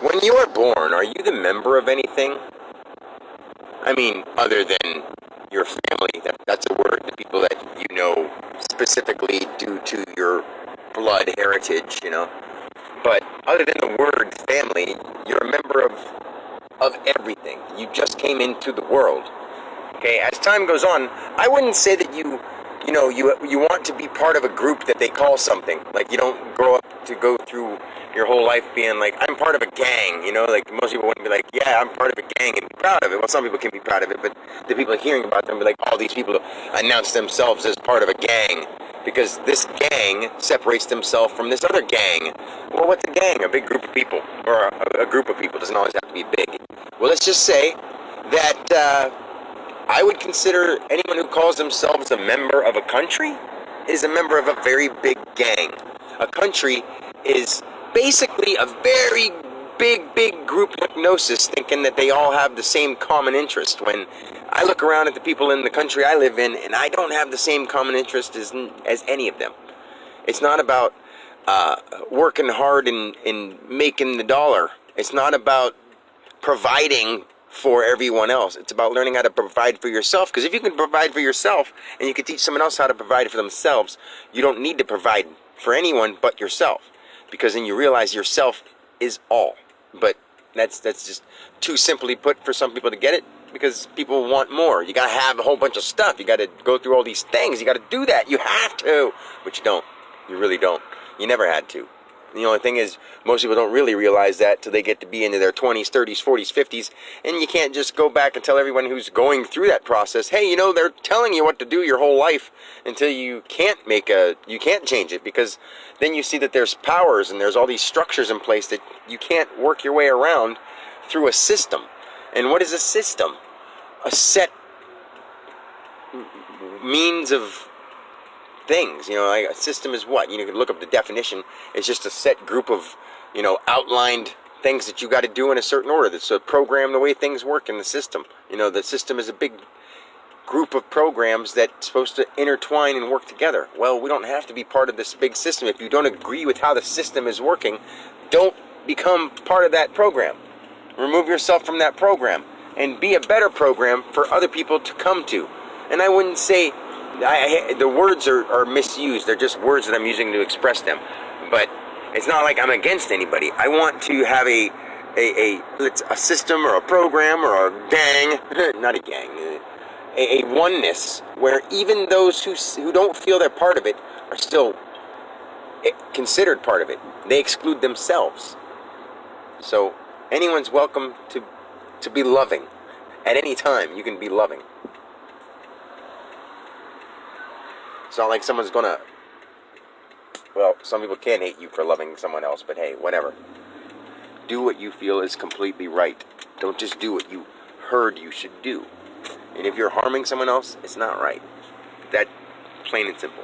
When you are born, are you the member of anything? I mean, other than your family, that's a word, the people that you know specifically due to your blood heritage, you know. But other than the word family, you're a member of everything. You just came into the world. Okay, as time goes on, I wouldn't say that you want to be part of a group that they call something. Like, you don't grow up to go through your whole life being like, I'm part of a gang, you know, like most people wouldn't be like, yeah, I'm part of a gang and be proud of it. Well, some people can be proud of it, but the people hearing about them be like, all these people announce themselves as part of a gang because this gang separates themselves from this other gang. Well, what's a gang? A big group of people, or a group of people. It doesn't always have to be big. Well, let's just say that I would consider anyone who calls themselves a member of a country is a member of a very big gang. A country is basically a very big group hypnosis thinking that they all have the same common interest. When I look around at the people in the country I live in, and I don't have the same common interest as any of them. It's not about working hard and making the dollar. It's not about providing for everyone else. It's about learning how to provide for yourself. Because if you can provide for yourself and you can teach someone else how to provide for themselves, you don't need to provide for anyone but yourself. Because then you realize yourself is all. But that's just too simply put for some people to get it. Because people want more. You got to have a whole bunch of stuff. You got to go through all these things. You got to do that. You have to. But you don't. You really don't. You never had to. The only thing is, most people don't really realize that till they get to be into their 20s, 30s, 40s, 50s, and you can't just go back and tell everyone who's going through that process, hey, you know, they're telling you what to do your whole life until you can't change it, because then you see that there's powers and there's all these structures in place that you can't work your way around through a system. And what is a system? A set means of things, you know, like a system is what? You can look up the definition. It's just a set group of, you know, outlined things that you got to do in a certain order. That's a program, the way things work in the system. You know, the system is a big group of programs that's supposed to intertwine and work together. Well, we don't have to be part of this big system. If you don't agree with how the system is working, don't become part of that program. Remove yourself from that program and be a better program for other people to come to. And I wouldn't say the words are misused. They're just words that I'm using to express them. But it's not like I'm against anybody. I want to have a system or a program or a gang, not a gang, a oneness where even those who don't feel they're part of it are still considered part of it. They exclude themselves. So anyone's welcome to be loving. At any time, you can be loving. It's not like someone's gonna... Well, some people can hate you for loving someone else, but hey, whatever. Do what you feel is completely right. Don't just do what you heard you should do. And if you're harming someone else, it's not right. That, plain and simple.